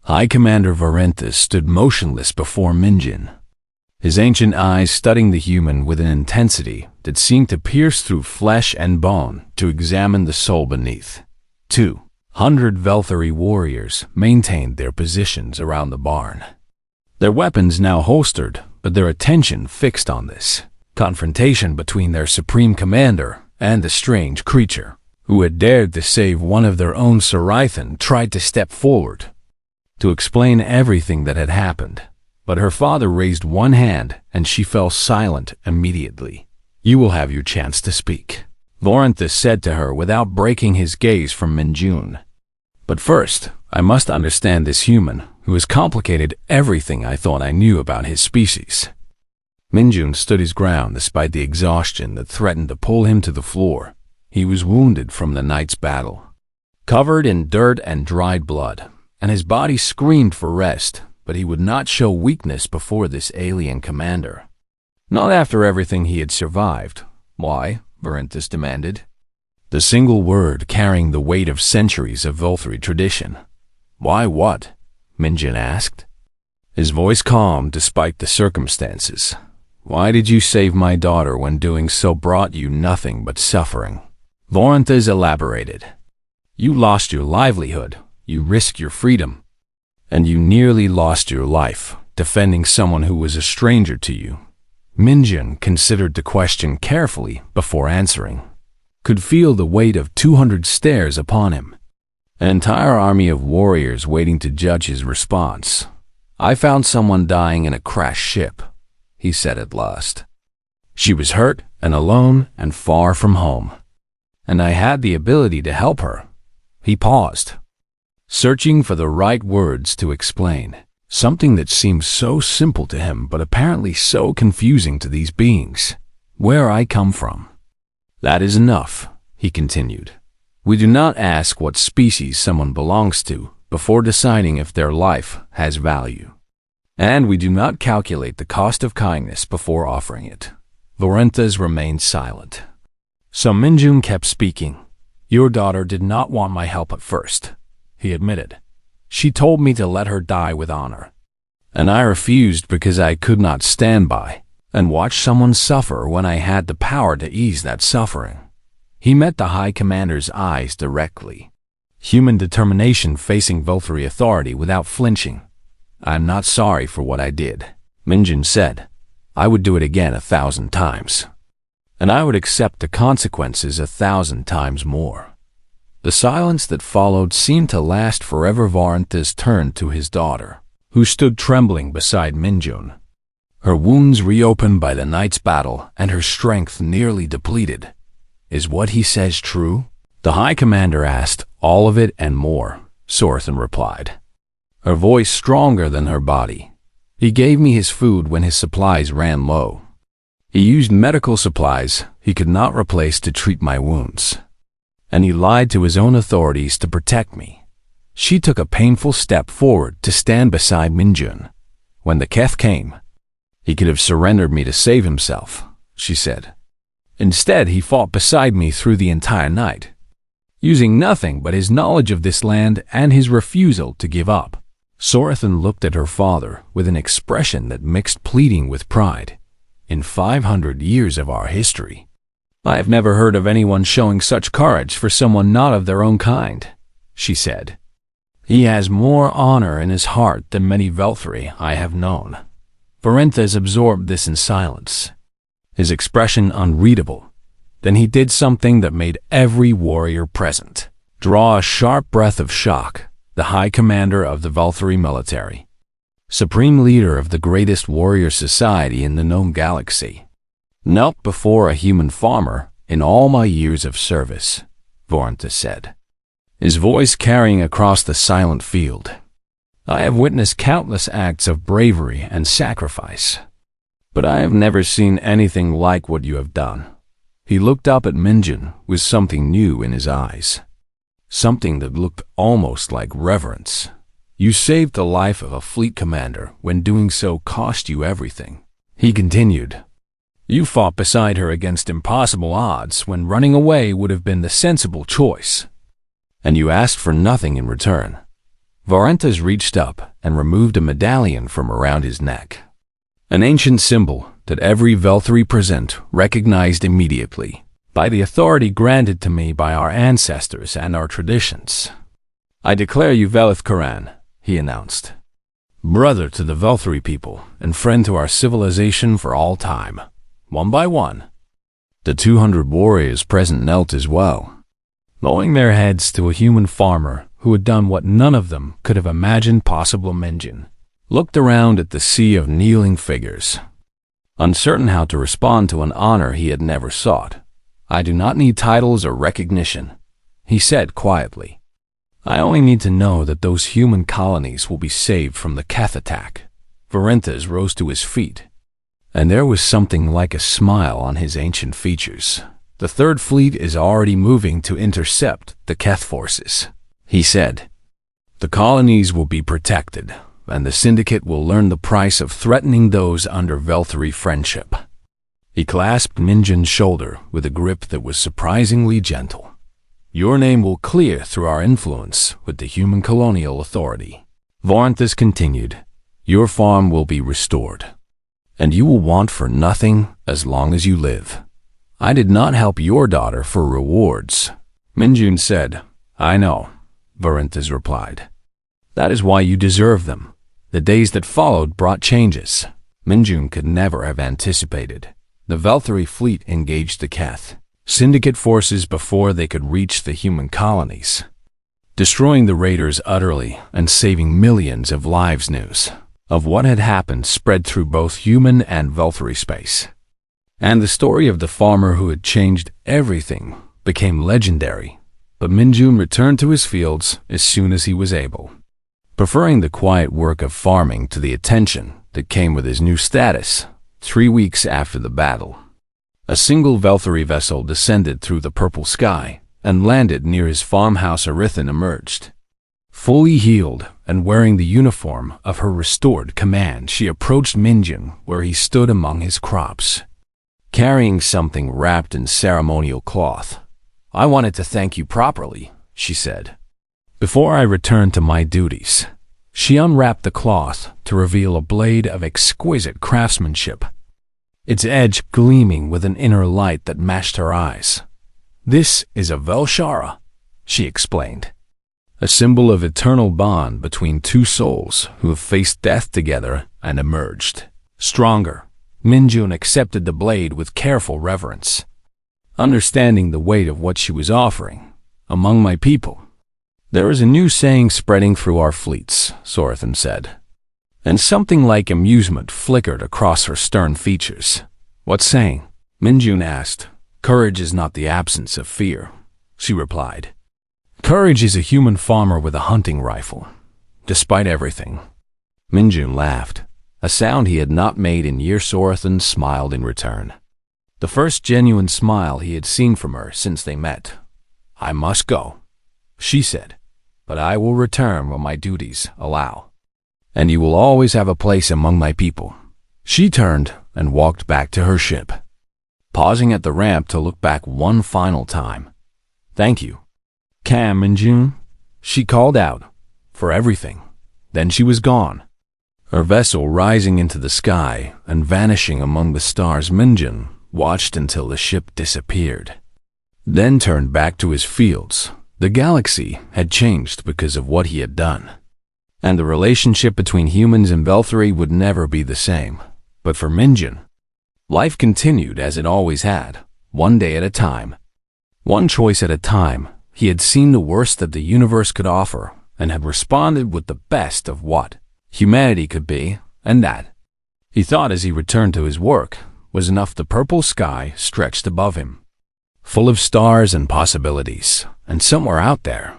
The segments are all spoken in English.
High Commander Varenthus stood motionless before Minjin, his ancient eyes studying the human with an intensity that seemed to pierce through flesh and bone to examine the soul beneath. 200 Velthari warriors maintained their positions around the barn, their weapons now holstered, but their attention fixed on this confrontation between their supreme commander and the strange creature who had dared to save one of their own. Sarithan tried to step forward to explain everything that had happened, but her father raised one hand and she fell silent immediately. "You will have your chance to speak," Varenthus said to her without breaking his gaze from Minjun. "But first, I must understand this human who has complicated everything I thought I knew about his species." Minjun stood his ground despite the exhaustion that threatened to pull him to the floor. He was wounded from the night's battle, covered in dirt and dried blood, and his body screamed for rest, but he would not show weakness before this alien commander. Not after everything he had survived. "Why?" Varenthus demanded, the single word carrying the weight of centuries of Velthari tradition. "Why what?" Minjin asked, his voice calm despite the circumstances. "Why did you save my daughter when doing so brought you nothing but suffering?" Varenthus elaborated. "You lost your livelihood, you risked your freedom, and you nearly lost your life defending someone who was a stranger to you." Minjin considered the question carefully before answering, could feel the weight of 200 stares upon him, an entire army of warriors waiting to judge his response. "I found someone dying in a crashed ship," he said at last. "She was hurt and alone and far from home, and I had the ability to help her." He paused, searching for the right words to explain something that seemed so simple to him but apparently so confusing to these beings. "Where I come from. That is enough," he continued. "We do not ask what species someone belongs to before deciding if their life has value. And we do not calculate the cost of kindness before offering it." Varenthus remained silent. So Minjun kept speaking. "Your daughter did not want my help at first," he admitted. "She told me to let her die with honor, and I refused because I could not stand by and watch someone suffer when I had the power to ease that suffering." He met the High Commander's eyes directly, human determination facing Velthari authority without flinching. "I am not sorry for what I did," Minjin said. "I would do it again 1,000 times, and I would accept the consequences 1,000 times more." The silence that followed seemed to last forever. Varenthus turned to his daughter, who stood trembling beside Minjun, her wounds reopened by the night's battle and her strength nearly depleted. "Is what he says true?" the High Commander asked. "All of it and more," Sarithan replied, her voice stronger than her body. "He gave me his food when his supplies ran low. He used medical supplies he could not replace to treat my wounds. And he lied to his own authorities to protect me." She took a painful step forward to stand beside Minjun. "When the Keth came, he could have surrendered me to save himself," she said. "Instead, he fought beside me through the entire night, using nothing but his knowledge of this land and his refusal to give up." Sarithan looked at her father with an expression that mixed pleading with pride. "In 500 years of our history, I have never heard of anyone showing such courage for someone not of their own kind," she said. "He has more honor in his heart than many Velthari I have known." Varenthus absorbed this in silence, his expression unreadable. Then he did something that made every warrior present draw a sharp breath of shock. The High Commander of the Velthari military, supreme leader of the greatest warrior society in the known galaxy, knelt before a human farmer. "In all my years of service," Varenthus said, his voice carrying across the silent field, "I have witnessed countless acts of bravery and sacrifice, but I have never seen anything like what you have done." He looked up at Minjun with something new in his eyes, something that looked almost like reverence. "You saved the life of a fleet commander when doing so cost you everything," he continued. "You fought beside her against impossible odds when running away would have been the sensible choice, and you asked for nothing in return." Varentas reached up and removed a medallion from around his neck. An ancient symbol that every Velthari present recognized immediately by the authority granted to me by our ancestors and our traditions. I declare you Velith Karan, he announced. Brother to the Velthari people and friend to our civilization for all time. One by one. The 200 warriors present knelt as well, bowing their heads to a human farmer who had done what none of them could have imagined possible. Minjin looked around at the sea of kneeling figures, uncertain how to respond to an honor he had never sought. I do not need titles or recognition, he said quietly. I only need to know that those human colonies will be saved from the Keth attack. Varentas rose to his feet, and there was something like a smile on his ancient features. The Third Fleet is already moving to intercept the Keth forces, he said. The colonies will be protected, and the Syndicate will learn the price of threatening those under Velthari friendship. He clasped Minjin's shoulder with a grip that was surprisingly gentle. Your name will clear through our influence with the human colonial authority. Varentas continued. Your farm will be restored, and you will want for nothing as long as you live. I did not help your daughter for rewards, Minjun said. I know, Varentas replied. That is why you deserve them. The days that followed brought changes Minjun could never have anticipated. The Velthari fleet engaged the Keth Syndicate forces before they could reach the human colonies, destroying the raiders utterly and saving millions of lives. News of what had happened spread through both human and Velthari space, and the story of the farmer who had changed everything became legendary. But Minjun returned to his fields as soon as he was able, preferring the quiet work of farming to the attention that came with his new status. 3 weeks after the battle, a single Velthari vessel descended through the purple sky and landed near his farmhouse. Arithan emerged. Fully healed and wearing the uniform of her restored command, she approached Minjin where he stood among his crops, carrying something wrapped in ceremonial cloth. I wanted to thank you properly, she said, before I returned to my duties. She unwrapped the cloth to reveal a blade of exquisite craftsmanship, its edge gleaming with an inner light that matched her eyes. This is a Velshara, she explained, a symbol of eternal bond between two souls who have faced death together and emerged stronger. Minjun accepted the blade with careful reverence, understanding the weight of what she was offering. Among my people, there is a new saying spreading through our fleets, Sorathan said, and something like amusement flickered across her stern features. What saying? Minjun asked. Courage is not the absence of fear, she replied. Courage is a human farmer with a hunting rifle, despite everything. Minjun laughed, a sound he had not made in years. Sorathan smiled in return, the first genuine smile he had seen from her since they met. I must go, she said, but I will return when my duties allow, and you will always have a place among my people. She turned and walked back to her ship, pausing at the ramp to look back one final time. Thank you, Cam and June, she called out, for everything. Then she was gone, her vessel rising into the sky and vanishing among the stars. Minjun watched until the ship disappeared, then turned back to his fields. The galaxy had changed because of what he had done, and the relationship between humans and Velthari would never be the same. But for Minjun, life continued as it always had, one day at a time, one choice at a time. He had seen the worst that the universe could offer and had responded with the best of what humanity could be, and that, he thought as he returned to his work, was enough. The purple sky stretched above him, full of stars and possibilities, and somewhere out there,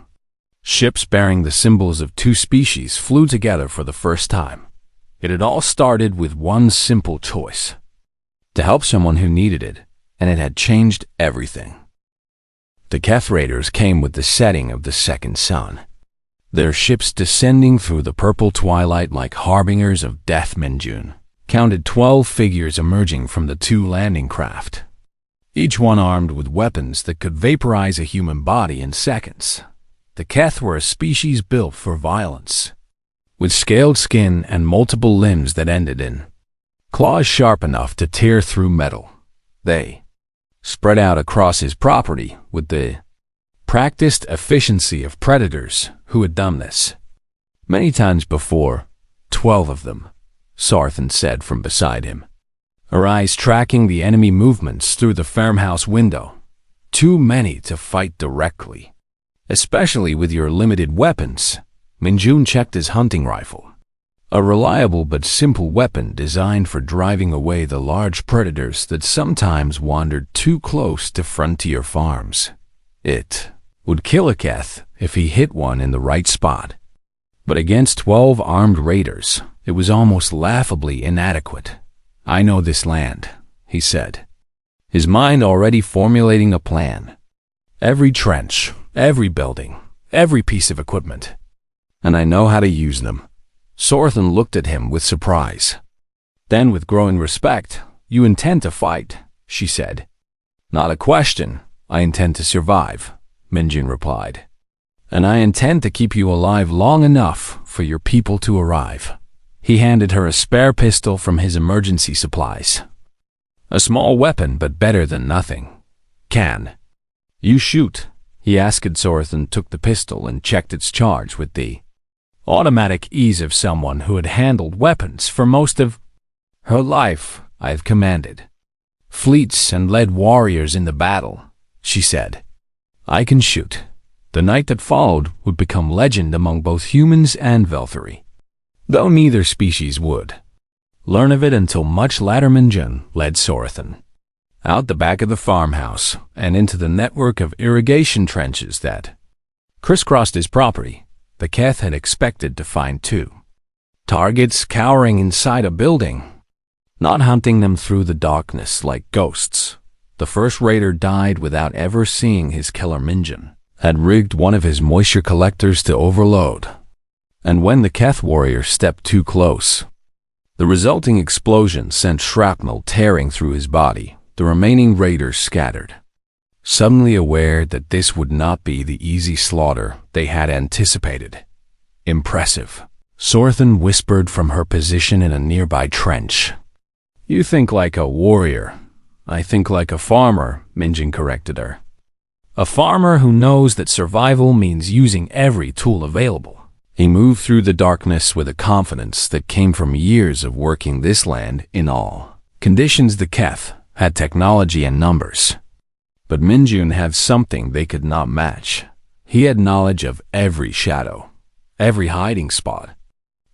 ships bearing the symbols of two species flew together for the first time. It had all started with one simple choice: to help someone who needed it, and it had changed everything. The Keth Raiders came with the setting of the second sun, their ships descending through the purple twilight like harbingers of death. Minjun counted 12 figures emerging from the two landing craft, each one armed with weapons that could vaporize a human body in seconds. The Keth were a species built for violence, with scaled skin and multiple limbs that ended in claws sharp enough to tear through metal. They spread out across his property with the practiced efficiency of predators who had done this many times before. 12 of them, Sarthan said from beside him, her eyes tracking the enemy movements through the farmhouse window. Too many to fight directly, especially with your limited weapons. Minjun checked his hunting rifle, a reliable but simple weapon designed for driving away the large predators that sometimes wandered too close to frontier farms. It would kill a Keth if he hit one in the right spot, but against 12 armed raiders, it was almost laughably inadequate. I know this land, he said, his mind already formulating a plan. Every trench, every building, every piece of equipment. And I know how to use them. Sarthan looked at him with surprise. Then with growing respect, you intend to fight, she said. Not a question. I intend to survive, Minjin replied. And I intend to keep you alive long enough for your people to arrive. He handed her a spare pistol from his emergency supplies. A small weapon, but better than nothing. Can you shoot? He asked. Sarthan took the pistol and checked its charge with the automatic ease of someone who had handled weapons for most of her life. I've commanded fleets and led warriors in the battle, she said. I can shoot. The night that followed would become legend among both humans and Velthari, though neither species would learn of it until much later. Minjun led Sarthan out the back of the farmhouse and into the network of irrigation trenches that crisscrossed his property. The Keth had expected to find 2 targets cowering inside a building, not hunting them through the darkness like ghosts. The first raider died without ever seeing his killer. Minjun had rigged one of his moisture collectors to overload, and when the Keth warrior stepped too close, the resulting explosion sent shrapnel tearing through his body. The remaining raiders scattered, suddenly aware that this would not be the easy slaughter they had anticipated. Impressive, Sarthan whispered from her position in a nearby trench. You think like a warrior. I think like a farmer, Minjin corrected her. A farmer who knows that survival means using every tool available. He moved through the darkness with a confidence that came from years of working this land in all conditions. The Keth had technology and numbers, but Minjun had something they could not match. He had knowledge of every shadow, every hiding spot,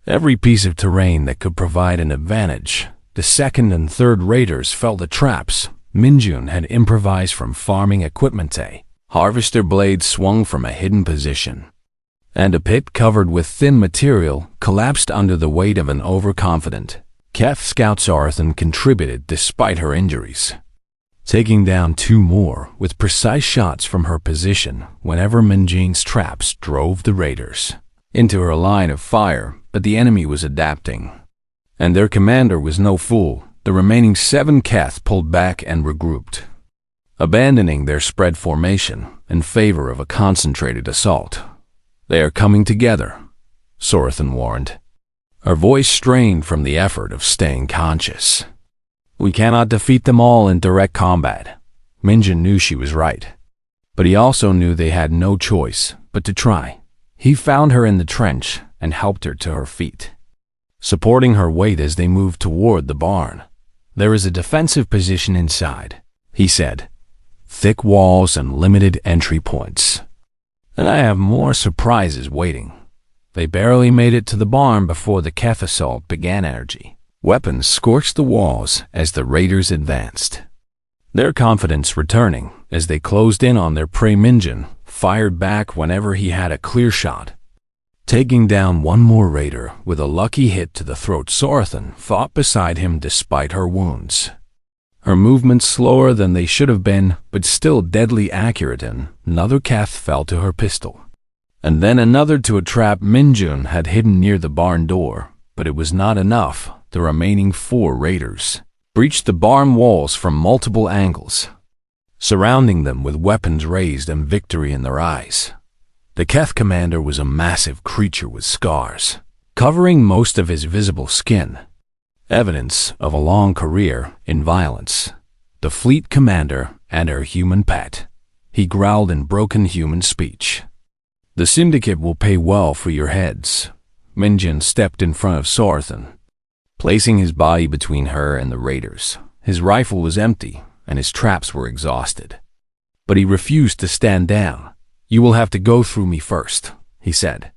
every piece of terrain that could provide an advantage. The second and third raiders fell the traps. Minjun had improvised from farming equipment. A harvester blade swung from a hidden position, and a pit covered with thin material collapsed under the weight of an overconfident Keth scout. Sarthan contributed despite her injuries, taking down 2 more with precise shots from her position whenever Minjin's traps drove the raiders into her line of fire. But the enemy was adapting, and their commander was no fool. The remaining 7 Keth pulled back and regrouped, abandoning their spread formation in favor of a concentrated assault. They are coming together, Sarthan warned, her voice strained from the effort of staying conscious. We cannot defeat them all in direct combat. Minjin knew she was right, but he also knew they had no choice but to try. He found her in the trench and helped her to her feet, supporting her weight as they moved toward the barn. There is a defensive position inside, he said. Thick walls and limited entry points. And I have more surprises waiting. They barely made it to the barn before the Keth assault began. Energy weapons scorched the walls as the raiders advanced, their confidence returning as they closed in on their prey. Minjin fired back whenever he had a clear shot, taking down 1 more raider with a lucky hit to the throat. Sarthan fought beside him despite her wounds, her movements slower than they should have been, but still deadly accurate. And another Keth fell to her pistol, and then another to a trap Minjun had hidden near the barn door. But it was not enough. The remaining 4 raiders breached the barn walls from multiple angles, surrounding them with weapons raised and victory in their eyes. The Keth commander was a massive creature with scars, covering most of his visible skin, evidence of a long career in violence. The fleet commander and her human pet. He growled in broken human speech. "The syndicate will pay well for your heads." Minjin stepped in front of Sorthan, placing his body between her and the raiders. His rifle was empty, and his traps were exhausted. But he refused to stand down. "You will have to go through me first," he said.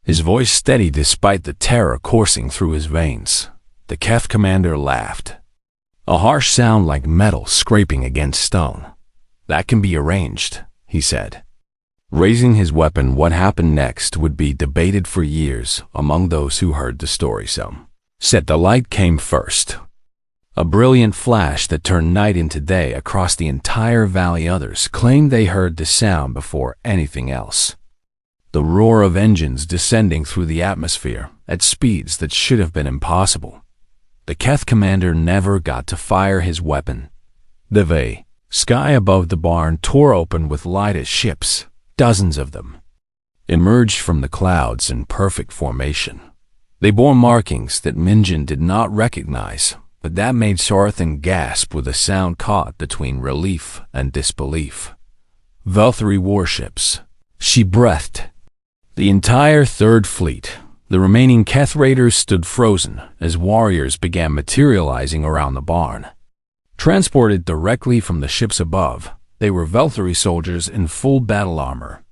His voice steady despite the terror coursing through his veins. The Keth commander laughed. A harsh sound like metal scraping against stone. "That can be arranged," he said. Raising his weapon, what happened next would be debated for years among those who heard the story. Some said the light came first. A brilliant flash that turned night into day across the entire valley. Others claimed they heard the sound before anything else. The roar of engines descending through the atmosphere at speeds that should have been impossible. The Keth commander never got to fire his weapon. The sky above the barn tore open with light as ships, dozens of them, emerged from the clouds in perfect formation. They bore markings that Minjin did not recognize, but that made Sorthan gasp with a sound caught between relief and disbelief. Valkyrie warships. She breathed. The entire Third Fleet, the remaining Keth raiders, stood frozen as warriors began materializing around the barn. Transported directly from the ships above, they were Valkyrie soldiers in full battle armor,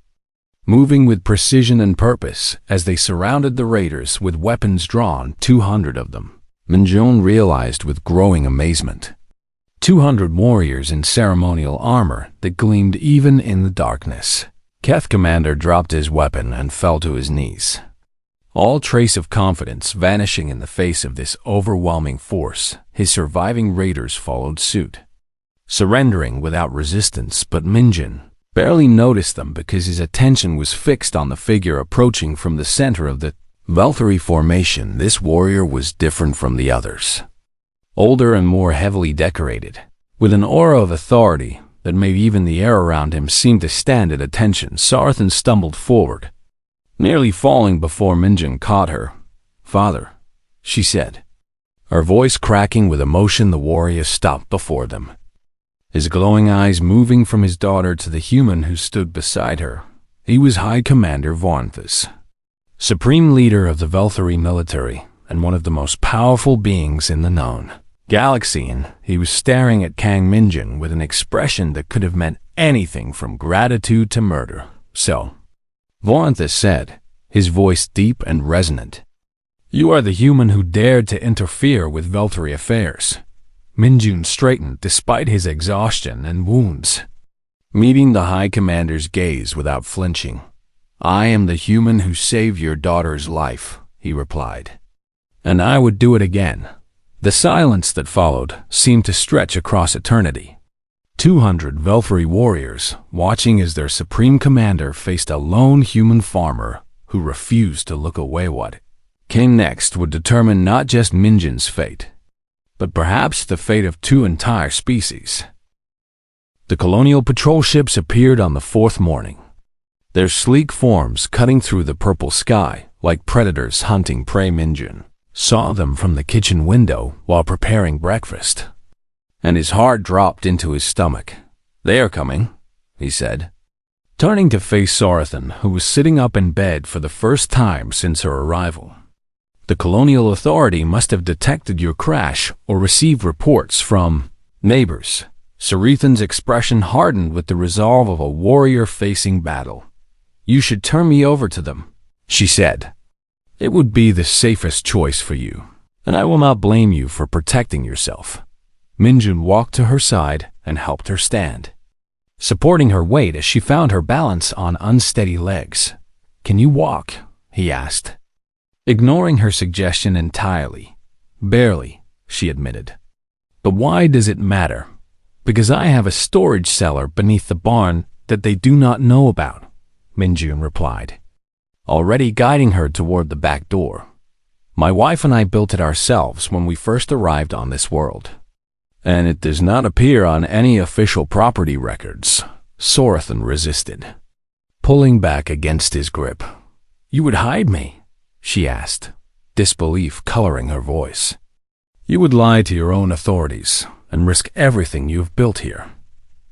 moving with precision and purpose as they surrounded the raiders with weapons drawn, 200 of them. Minjin realized with growing amazement. 200 warriors in ceremonial armor that gleamed even in the darkness. Keth commander dropped his weapon and fell to his knees, all trace of confidence vanishing in the face of this overwhelming force. His surviving raiders followed suit, surrendering without resistance, but Minjin barely noticed them because his attention was fixed on the figure approaching from the center of the Valkyrie formation. This warrior was different from the others. Older and more heavily decorated, with an aura of authority that made even the air around him seem to stand at attention. Sorthan stumbled forward, nearly falling before Minjin caught her. "Father," she said, her voice cracking with emotion. The warrior stopped before them, his glowing eyes moving from his daughter to the human who stood beside her. He was High Commander Vornthus, supreme leader of the Valkyrie military and one of the most powerful beings in the known galaxy, and he was staring at Kang Minjin with an expression that could have meant anything from gratitude to murder. "So," Vornthus said, his voice deep and resonant, "you are the human who dared to interfere with Valkyrie affairs." Minjin straightened despite his exhaustion and wounds, meeting the High Commander's gaze without flinching. "I am the human who saved your daughter's life," he replied, "and I would do it again." The silence that followed seemed to stretch across eternity. 200 Valkyrie warriors watching as their supreme commander faced a lone human farmer who refused to look away. What came next would determine not just Minjin's fate, but perhaps the fate of 2 entire species. The Colonial patrol ships appeared on the 4th morning, their sleek forms cutting through the purple sky like predators hunting prey. Minjin saw them from the kitchen window while preparing breakfast, and his heart dropped into his stomach. "They are coming," he said, turning to face Sorthan, who was sitting up in bed for the first time since her arrival. "The Colonial Authority must have detected your crash or received reports from neighbors." Sarithan's expression hardened with the resolve of a warrior facing battle. "You should turn me over to them," she said. "It would be the safest choice for you, and I will not blame you for protecting yourself." Minjin walked to her side and helped her stand, supporting her weight as she found her balance on unsteady legs. "Can you walk?" he asked, ignoring her suggestion entirely. "Barely," she admitted. "But why does it matter?" "Because I have a storage cellar beneath the barn that they do not know about," Minjin replied, already guiding her toward the back door. "My wife and I built it ourselves when we first arrived on this world, and it does not appear on any official property records." Sorthan resisted. pulling back against his grip. "You would hide me?" she asked, disbelief coloring her voice. "You would lie to your own authorities and risk everything you've built here."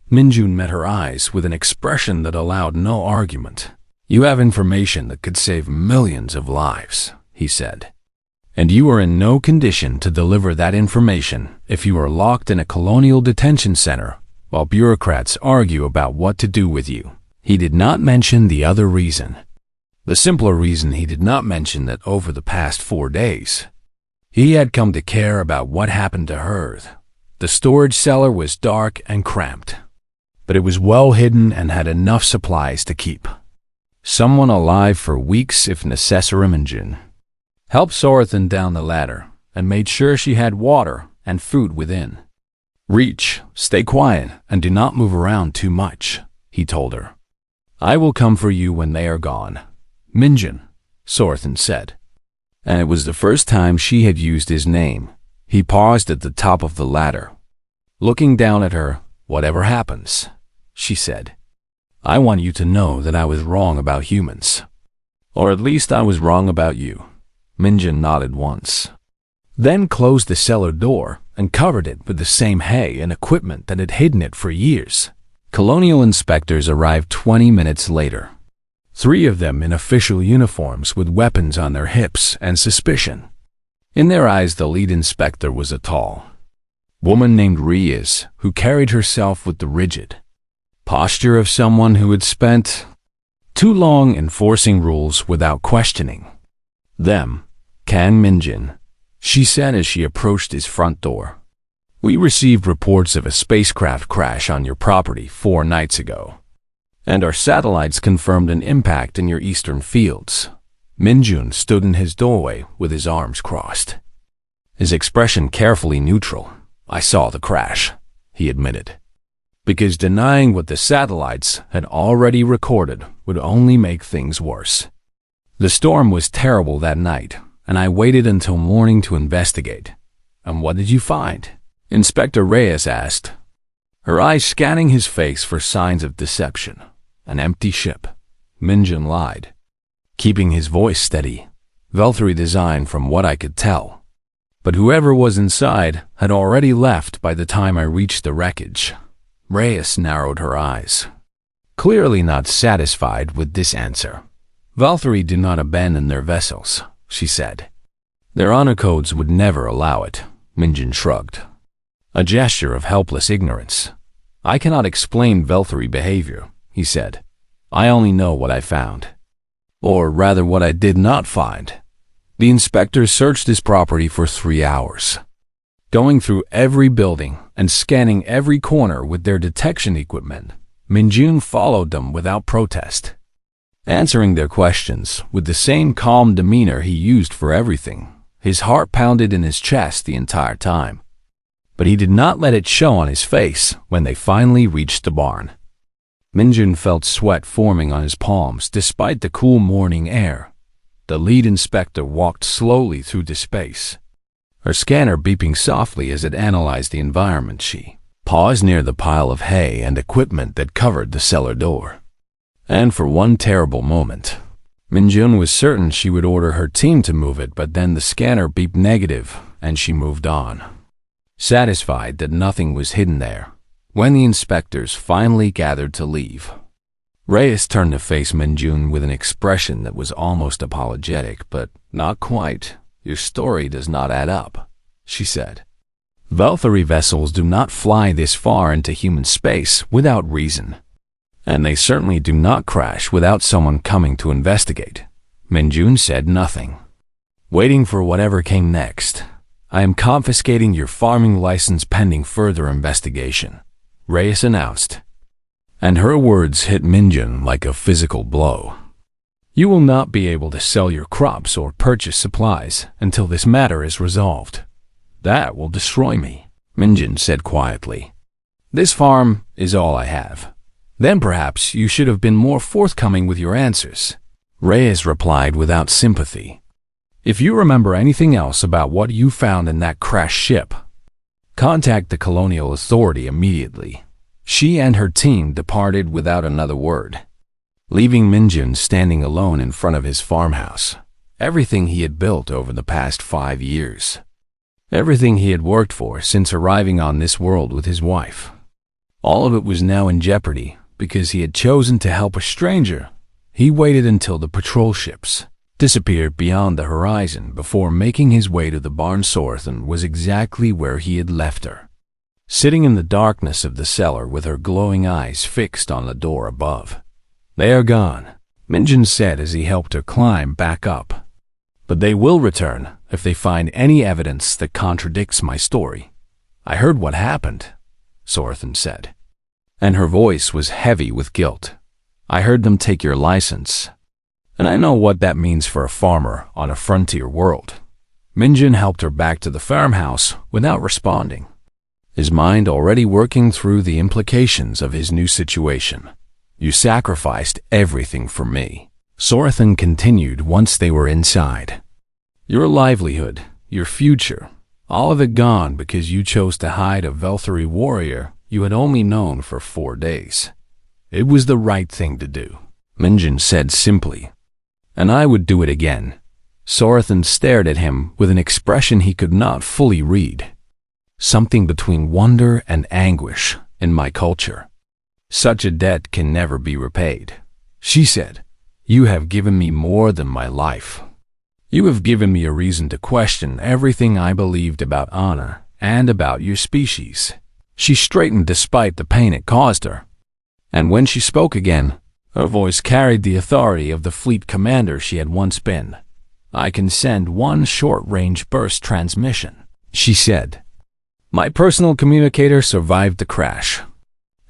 Minjun met her eyes with an expression that allowed no argument. "You have information that could save millions of lives," he said. "And you are in no condition to deliver that information if you are locked in a colonial detention center while bureaucrats argue about what to do with you." He did not mention the other reason. The simpler reason he did not mention that over the past 4 days, he had come to care about what happened to her. The storage cellar was dark and cramped, but it was well hidden and had enough supplies to keep someone alive for weeks if necessary. Minjun helped Sorathan down the ladder and made sure she had water and food within reach. "Stay quiet and do not move around too much," he told her. "I will come for you when they are gone." "Minjun," Sorathan said, and it was the first time she had used his name. He paused at the top of the ladder, looking down at her. "Whatever happens," she said, "I want you to know that I was wrong about humans. Or at least I was wrong about you." Minjun nodded once, then closed the cellar door and covered it with the same hay and equipment that had hidden it for years. Colonial inspectors arrived 20 minutes later, 3 of them in official uniforms with weapons on their hips and suspicion. In their eyes, the lead inspector was a tall woman named Reyes, who carried herself with the rigid posture of someone who had spent too long enforcing rules without questioning them. "Can Minjin," she said as she approached his front door. "We received reports of a spacecraft crash on your property 4 nights ago, and our satellites confirmed an impact in your eastern fields." Minjun stood in his doorway with his arms crossed, his expression carefully neutral. "I saw the crash," he admitted, because denying what the satellites had already recorded would only make things worse. "The storm was terrible that night, and I waited until morning to investigate." "And what did you find?" Inspector Reyes asked, her eyes scanning his face for signs of deception. "An empty ship," Minjun lied, keeping his voice steady. "Valkyrie design from what I could tell. But whoever was inside had already left by the time I reached the wreckage." Reyes narrowed her eyes, clearly not satisfied with this answer. "Valkyrie do not abandon their vessels," she said. "Their honor codes would never allow it." Minjun shrugged, a gesture of helpless ignorance. "I cannot explain Valkyrie behavior," he said. "I only know what I found. Or rather, what I did not find." The inspectors searched his property for 3 hours, going through every building and scanning every corner with their detection equipment. Minjun followed them without protest, answering their questions with the same calm demeanor he used for everything. His heart pounded in his chest the entire time, but he did not let it show on his face when they finally reached the barn. Minjun felt sweat forming on his palms despite the cool morning air. The lead inspector walked slowly through the space, her scanner beeping softly as it analyzed the environment. She paused near the pile of hay and equipment that covered the cellar door. And for one terrible moment, Minjun was certain she would order her team to move it, but then the scanner beeped negative and she moved on, satisfied that nothing was hidden there. When the inspectors finally gathered to leave, Reyes turned to face Minjun with an expression that was almost apologetic, but not quite. "Your story does not add up," she said. "Valkyrie vessels do not fly this far into human space without reason, and they certainly do not crash without someone coming to investigate." Minjun said nothing, waiting for whatever came next. "I am confiscating your farming license pending further investigation," Reyes announced, and her words hit Minjun like a physical blow. "You will not be able to sell your crops or purchase supplies until this matter is resolved." "That will destroy me," Minjun said quietly. "This farm is all I have." "Then perhaps you should have been more forthcoming with your answers," Reyes replied without sympathy. "If you remember anything else about what you found in that crashed ship, contact the Colonial Authority immediately." She and her team departed without another word, leaving Minjun standing alone in front of his farmhouse. Everything he had built over the past 5 years. Everything he had worked for since arriving on this world with his wife. All of it was now in jeopardy because he had chosen to help a stranger. He waited until the patrol ships disappeared beyond the horizon before making his way to the barn. Sorthan was exactly where he had left her, sitting in the darkness of the cellar with her glowing eyes fixed on the door above. "They are gone," Minjun said as he helped her climb back up. "But they will return if they find any evidence that contradicts my story." "I heard what happened," Sorthan said, and her voice was heavy with guilt. "I heard them take your license, and I know what that means for a farmer on a frontier world." Minjun helped her back to the farmhouse without responding, his mind already working through the implications of his new situation. "You sacrificed everything for me," Sorthan continued once they were inside. "Your livelihood, your future, all of it gone because you chose to hide a Velthari warrior you had only known for 4 days. It was the right thing to do," Minjun said simply. "And I would do it again." Sorthan stared at him with an expression he could not fully read. "Something between wonder and anguish in my culture. Such a debt can never be repaid," she said. "You have given me more than my life. You have given me a reason to question everything I believed about Anna and about your species." She straightened despite the pain it caused her. And when she spoke again, her voice carried the authority of the fleet commander she had once been. "I can send one short-range burst transmission," she said. "My personal communicator survived the crash,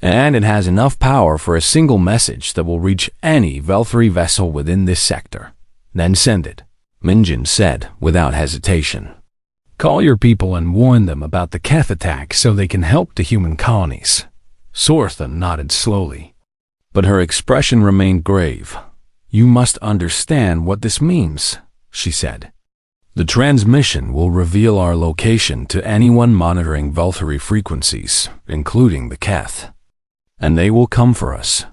and it has enough power for a single message that will reach any Velthari vessel within this sector." "Then send it," Minjun said without hesitation. "Call your people and warn them about the Keth attack so they can help the human colonies." Sorthan nodded slowly, but her expression remained grave. "You must understand what this means," she said. "The transmission will reveal our location to anyone monitoring Velthari frequencies, including the Keth. And they will come for us."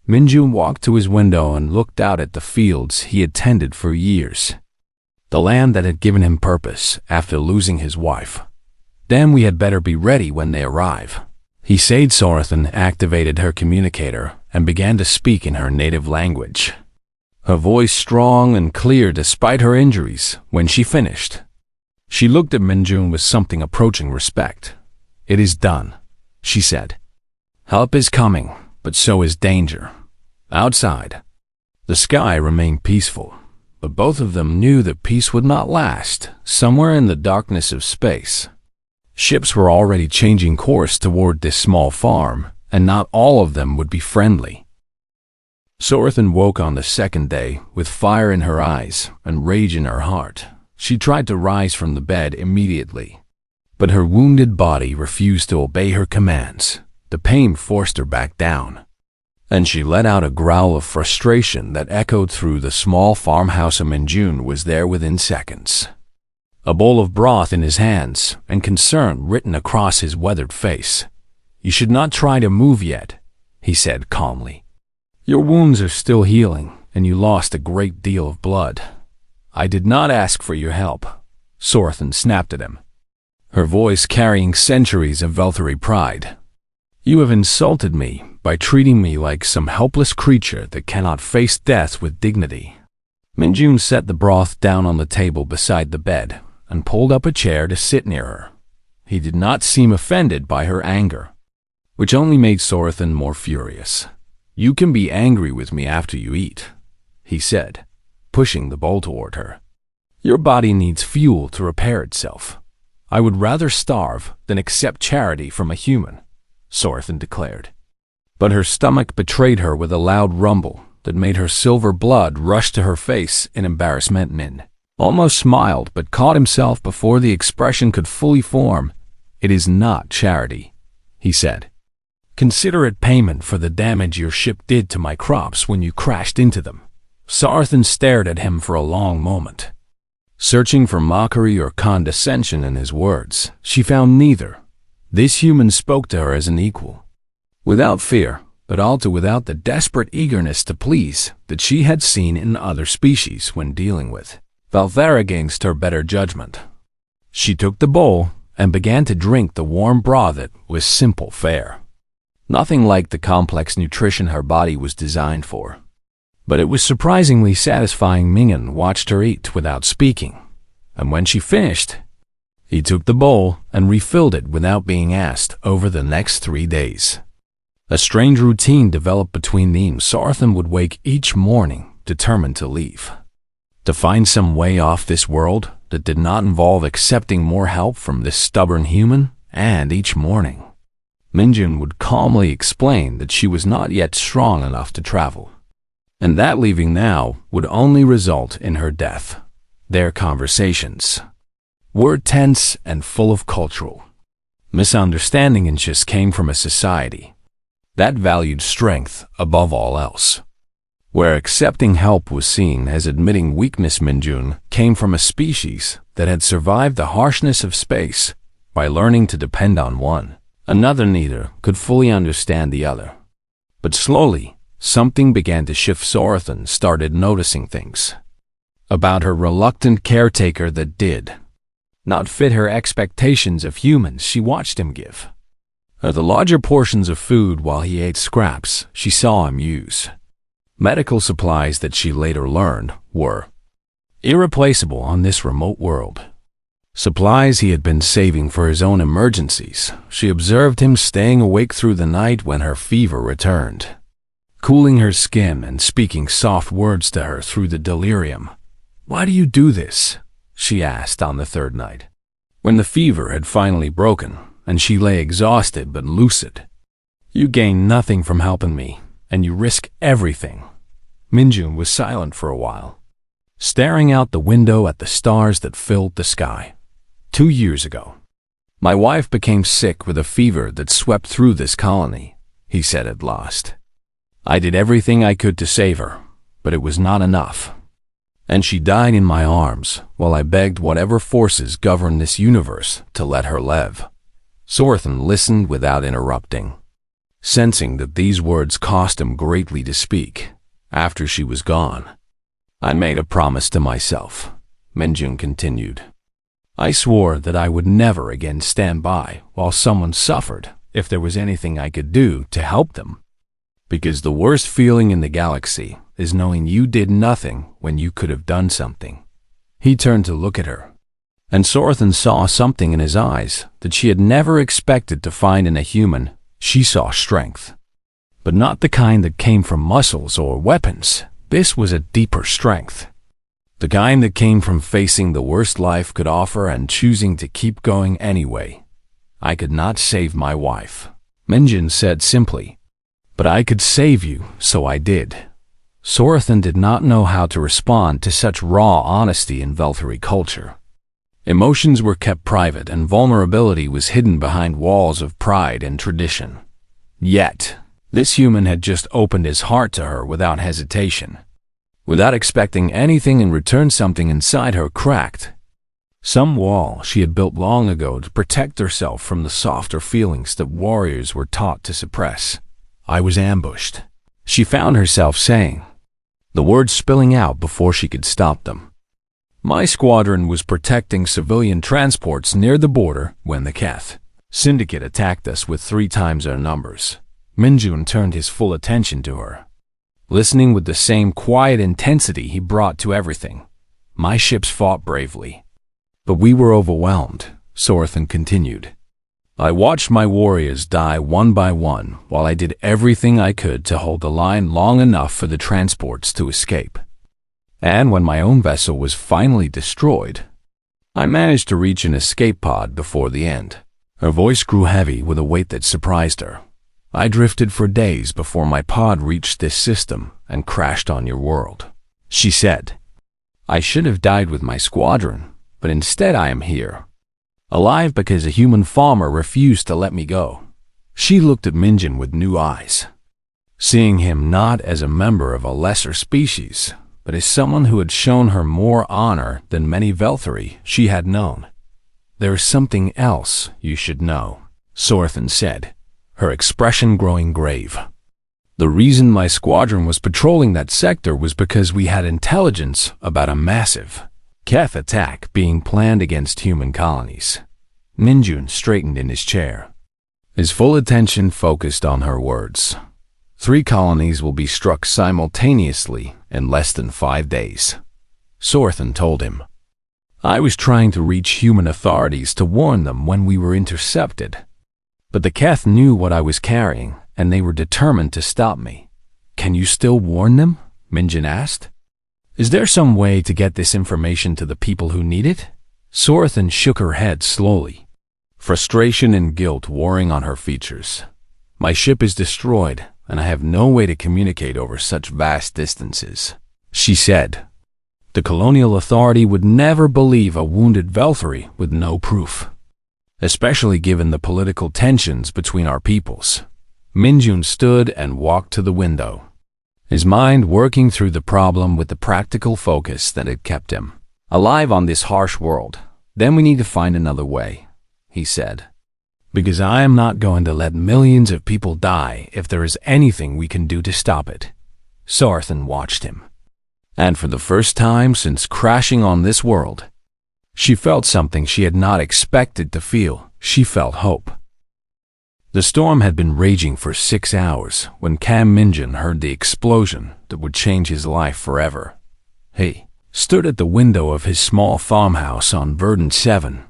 Minjun walked to his window and looked out at the fields he had tended for years. The land that had given him purpose after losing his wife. "Then we had better be ready when they arrive," he said. Sorthan activated her communicator and began to speak in her native language, her voice strong and clear despite her injuries. When she finished, she looked at Minjun with something approaching respect. "It is done," she said. "Help is coming, but so is danger." Outside, the sky remained peaceful, but both of them knew that peace would not last. Somewhere in the darkness of space, ships were already changing course toward this small farm, and not all of them would be friendly. Sorthan woke on the second day with fire in her eyes and rage in her heart. She tried to rise from the bed immediately, but her wounded body refused to obey her commands. The pain forced her back down, and she let out a growl of frustration that echoed through the small farmhouse. Minjun was there within seconds, a bowl of broth in his hands and concern written across his weathered face. "You should not try to move yet," he said calmly. "Your wounds are still healing, and you lost a great deal of blood." "I did not ask for your help," Sorthan snapped at him, her voice carrying centuries of Velthari pride. "You have insulted me by treating me like some helpless creature that cannot face death with dignity." Minjun set the broth down on the table beside the bed and pulled up a chair to sit near her. He did not seem offended by her anger, which only made Sorthan more furious. "You can be angry with me after you eat," he said, pushing the bowl toward her. "Your body needs fuel to repair itself. I would rather starve than accept charity from a human," Sorthan declared. But her stomach betrayed her with a loud rumble that made her silver blood rush to her face in embarrassment. Min almost smiled but caught himself before the expression could fully form. "It is not charity," he said. "Consider it payment for the damage your ship did to my crops when you crashed into them." Sorthan stared at him for a long moment, searching for mockery or condescension in his words. She found neither. This human spoke to her as an equal, without fear, but also without the desperate eagerness to please that she had seen in other species when dealing with Valthera against her better judgment. She took the bowl and began to drink the warm broth with simple fare. Nothing like the complex nutrition her body was designed for. But it was surprisingly satisfying. Mingen watched her eat without speaking, and when she finished, he took the bowl and refilled it without being asked. Over the next 3 days, a strange routine developed between them. Sorthan would wake each morning determined to leave, to find some way off this world that did not involve accepting more help from this stubborn human, and each morning, Minjun would calmly explain that she was not yet strong enough to travel, and that leaving now would only result in her death. Their conversations were tense and full of cultural misunderstanding, and just came from a society that valued strength above all else, where accepting help was seen as admitting weakness. Minjun came from a species that had survived the harshness of space by learning to depend on one another. Neither could fully understand the other. But slowly, something began to shift. Sorthan started noticing things about her reluctant caretaker that did not fit her expectations of humans. She watched him give her the larger portions of food while he ate scraps she saw him use. Medical supplies that she later learned were irreplaceable on this remote world. Supplies he had been saving for his own emergencies. She observed him staying awake through the night when her fever returned, cooling her skin and speaking soft words to her through the delirium. "Why do you do this?" she asked on the third night, when the fever had finally broken and she lay exhausted but lucid. "You gain nothing from helping me, and you risk everything." Minjun was silent for a while, staring out the window at the stars that filled the sky. 2 years ago, my wife became sick with a fever that swept through this colony, he said at last. I did everything I could to save her, but it was not enough. And she died in my arms while I begged whatever forces govern this universe to let her live. Sorthan listened without interrupting, sensing that these words cost him greatly to speak. After she was gone, I made a promise to myself, Minjun continued. I swore that I would never again stand by while someone suffered if there was anything I could do to help them. Because the worst feeling in the galaxy is knowing you did nothing when you could have done something. He turned to look at her, and Sorthan saw something in his eyes that she had never expected to find in a human. She saw strength, but not the kind that came from muscles or weapons. This was a deeper strength, the kind that came from facing the worst life could offer and choosing to keep going anyway. I could not save my wife, Minjun said simply, but I could save you, so I did. Sorthan did not know how to respond to such raw honesty in Velthari culture. Emotions were kept private and vulnerability was hidden behind walls of pride and tradition. Yet, this human had just opened his heart to her without hesitation. Without expecting anything in return, something inside her cracked. Some wall she had built long ago to protect herself from the softer feelings that warriors were taught to suppress. I was ambushed, she found herself saying, the words spilling out before she could stop them. My squadron was protecting civilian transports near the border when the Keth Syndicate attacked us with 3 times our numbers. Minjun turned his full attention to her, listening with the same quiet intensity he brought to everything. My ships fought bravely, but we were overwhelmed, Sorthan continued. I watched my warriors die one by one while I did everything I could to hold the line long enough for the transports to escape. And when my own vessel was finally destroyed, I managed to reach an escape pod before the end. Her voice grew heavy with a weight that surprised her. I drifted for days before my pod reached this system and crashed on your world, she said. I should have died with my squadron, but instead I am here, alive because a human farmer refused to let me go. She looked at Minjun with new eyes, seeing him not as a member of a lesser species, but as someone who had shown her more honor than many Velthari she had known. There is something else you should know, Sorthan said, her expression growing grave. The reason my squadron was patrolling that sector was because we had intelligence about a massive Keth attack being planned against human colonies. Minjun straightened in his chair, his full attention focused on her words. 3 colonies will be struck simultaneously in less than 5 days, Sorthan told him. I was trying to reach human authorities to warn them when we were intercepted, but the Keth knew what I was carrying, and they were determined to stop me. Can you still warn them? Minjin asked. Is there some way to get this information to the people who need it? Sorthan shook her head slowly, frustration and guilt warring on her features. My ship is destroyed, and I have no way to communicate over such vast distances, she said. The Colonial Authority would never believe a wounded Velthari with no proof, especially given the political tensions between our peoples. Minjun stood and walked to the window, his mind working through the problem with the practical focus that had kept him alive on this harsh world. Then we need to find another way, he said, because I am not going to let millions of people die if there is anything we can do to stop it. Sorthan watched him, and for the first time since crashing on this world, she felt something she had not expected to feel. She felt hope. The storm had been raging for 6 hours when Cam Minjin heard the explosion that would change his life forever. He stood at the window of his small farmhouse on Verdant 7,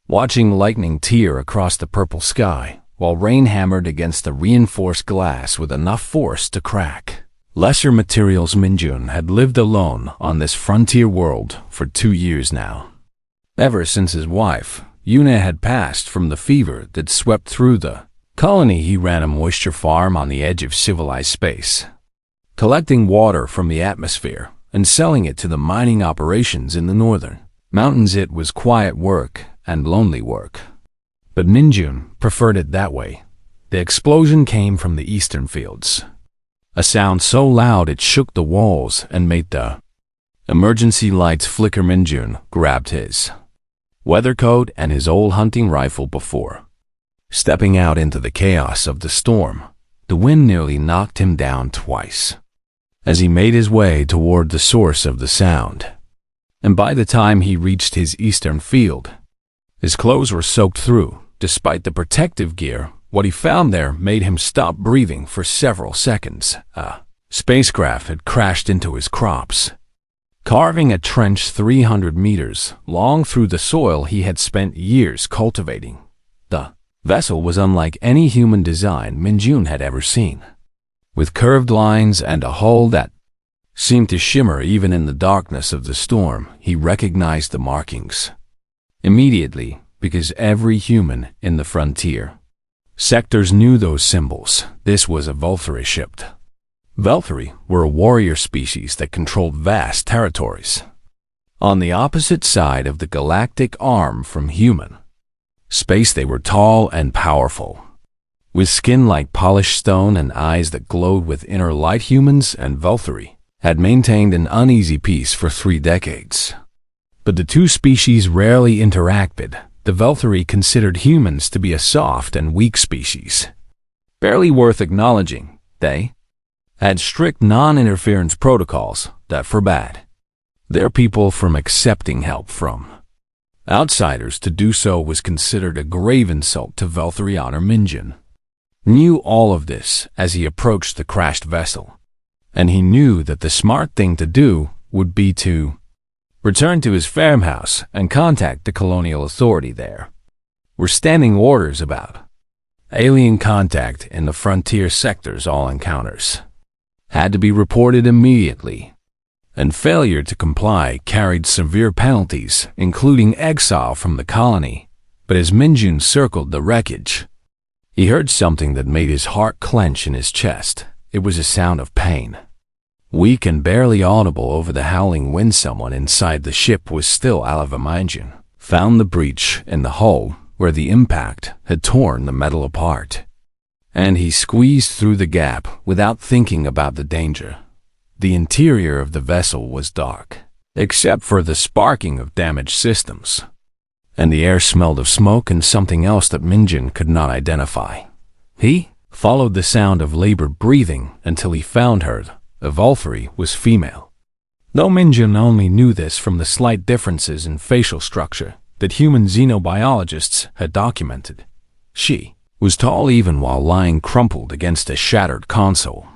watching lightning tear across the purple sky while rain hammered against the reinforced glass with enough force to crack. Lesser materials. Minjun had lived alone on this frontier world for 2 years now. Ever since his wife, Yuna, had passed from the fever that swept through the colony, he ran a moisture farm on the edge of civilized space, collecting water from the atmosphere and selling it to the mining operations in the northern mountains. It was quiet work and lonely work, but Minjun preferred it that way. The explosion came from the eastern fields, a sound so loud it shook the walls and made the emergency lights flicker. Minjun grabbed his weather coat and his old hunting rifle before stepping out into the chaos of the storm. The wind nearly knocked him down twice as he made his way toward the source of the sound, and by the time he reached his eastern field, his clothes were soaked through. Despite the protective gear, what he found there made him stop breathing for several seconds. A spacecraft had crashed into his crops, carving a trench 300 meters long through the soil he had spent years cultivating. The vessel was unlike any human design Minjun had ever seen, with curved lines and a hull that seemed to shimmer even in the darkness of the storm. He recognized the markings immediately because every human in the frontier sectors knew those symbols. This was a Velthari ship. Velthari were a warrior species that controlled vast territories on the opposite side of the galactic arm from human space. They were tall and powerful, with skin like polished stone and eyes that glowed with inner light. Humans and Velthari had maintained an uneasy peace for 3 decades, but the two species rarely interacted. The Velthari considered humans to be a soft and weak species, barely worth acknowledging. They had strict non-interference protocols that forbade their people from accepting help from outsiders. To do so was considered a grave insult to Velthari honor. Minjun knew all of this as he approached the crashed vessel, and he knew that the smart thing to do would be to return to his farmhouse and contact the Colonial Authority. There were standing orders about alien contact in the frontier sectors. All encounters had to be reported immediately, and failure to comply carried severe penalties, including exile from the colony. But as Minjun circled the wreckage, he heard something that made his heart clench in his chest. It was a sound of pain, weak and barely audible over the howling wind. Someone inside the ship was still alive. Minjun found the breach in the hull where the impact had torn the metal apart, and he squeezed through the gap without thinking about the danger. The interior of the vessel was dark, except for the sparking of damaged systems, and the air smelled of smoke and something else that Minjun could not identify. He followed the sound of labored breathing until he found her. The Valkyrie was female. Though Minjun only knew this from the slight differences in facial structure that human xenobiologists had documented, she was tall even while lying crumpled against a shattered console,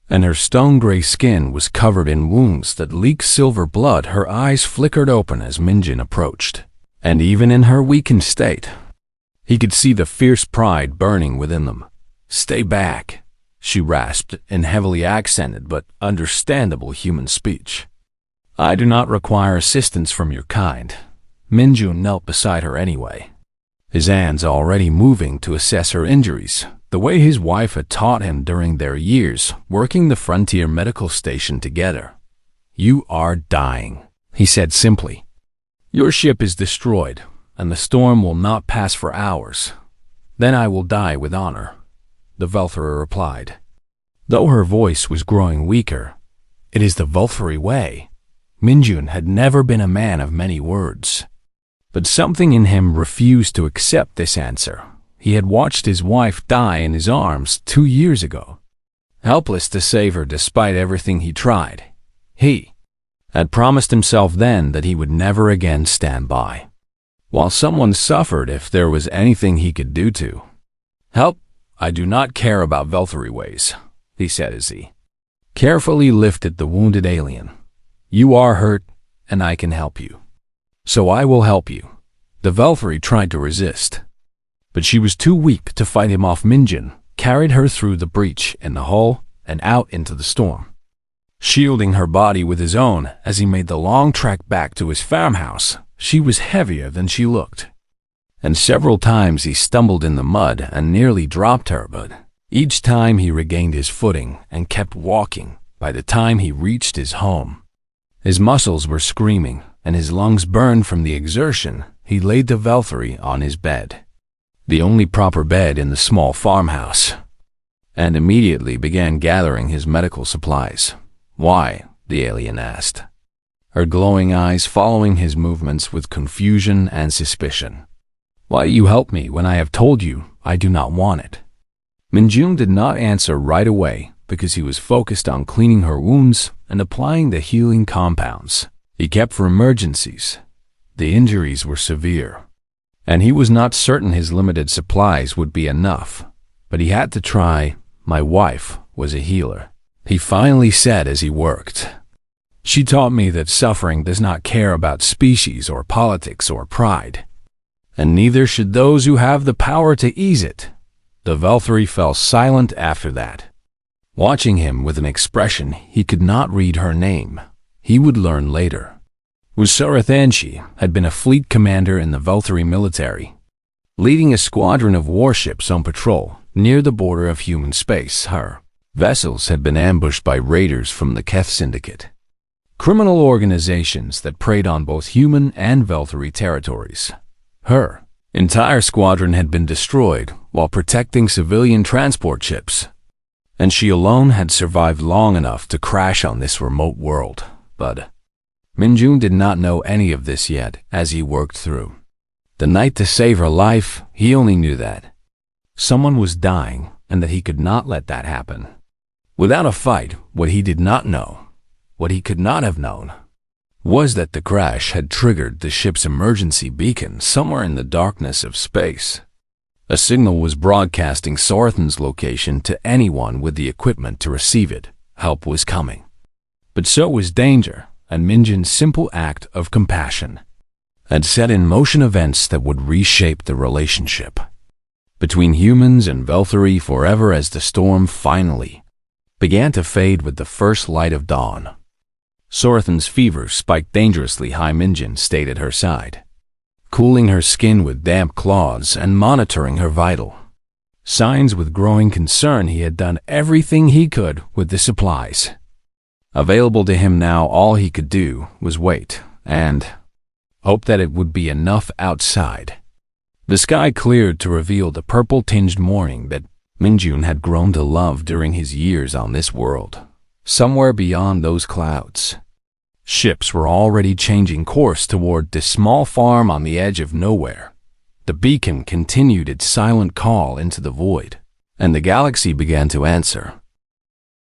and her stone-gray skin was covered in wounds that leaked silver blood. Her eyes flickered open as Minjun approached, and even in her weakened state, he could see the fierce pride burning within them. "Stay back," she rasped in heavily accented but understandable human speech. "I do not require assistance from your kind." Minjun knelt beside her anyway, his hands already moving to assess her injuries, the way his wife had taught him during their years working the frontier medical station together. "You are dying," he said simply. "Your ship is destroyed, and the storm will not pass for hours. Then I will die with honor," the Valkyrie replied. Though her voice was growing weaker, "It is the Valkyrie way." Minjun had never been a man of many words, but something in him refused to accept this answer. He had watched his wife die in his arms 2 years ago, helpless to save her despite everything he tried. He had promised himself then that he would never again stand by while someone suffered if there was anything he could do to help. "I do not care about Valkyrie ways," he said as he carefully lifted the wounded alien. "You are hurt, and I can help you. So I will help you." The Valkyrie tried to resist, but she was too weak to fight him off. Minjun carried her through the breach in the hull and out into the storm, shielding her body with his own as he made the long trek back to his farmhouse. She was heavier than she looked, and several times he stumbled in the mud and nearly dropped her, but each time he regained his footing and kept walking. By the time he reached his home, his muscles were screaming and his lungs burned from the exertion. He laid the Valkyrie on his bed, the only proper bed in the small farmhouse, and immediately began gathering his medical supplies. "Why?" the alien asked, her glowing eyes following his movements with confusion and suspicion. "Why you help me when I have told you I do not want it?" Minjun did not answer right away because he was focused on cleaning her wounds and applying the healing compounds he kept for emergencies. The injuries were severe, and he was not certain his limited supplies would be enough, but he had to try. "My wife was a healer," he finally said as he worked. "She taught me that suffering does not care about species or politics or pride, and neither should those who have the power to ease it." The Valkyrie fell silent after that, watching him with an expression he could not read. Her name, he would learn later, was Sarathanshi, had been a fleet commander in the Valkyrie military, leading a squadron of warships on patrol near the border of human space. Her vessels had been ambushed by raiders from the Keth Syndicate, criminal organizations that preyed on both human and Valkyrie territories. Her entire squadron had been destroyed while protecting civilian transport ships, and she alone had survived long enough to crash on this remote world. But Minjun did not know any of this yet as he worked through the night to save her life. He only knew that someone was dying and that he could not let that happen without a fight. What he did not know, what he could not have known, was that the crash had triggered the ship's emergency beacon somewhere in the darkness of space. A signal was broadcasting Sorathan's location to anyone with the equipment to receive it. Help was coming. But so was danger, and Minjun's simple act of compassion had set in motion events that would reshape the relationship between humans and Valkyrie forever as the storm finally began to fade with the first light of dawn. Sorathan's fever spiked dangerously high. Minjun stayed at her side, cooling her skin with damp cloths and monitoring her vital signs with growing concern. He had done everything he could with the supplies available to him. Now all he could do was wait and hope that it would be enough outside. The sky cleared to reveal the purple-tinged morning that Minjun had grown to love during his years on this world. Somewhere beyond those clouds, ships were already changing course toward this small farm on the edge of nowhere. The beacon continued its silent call into the void, and the galaxy began to answer.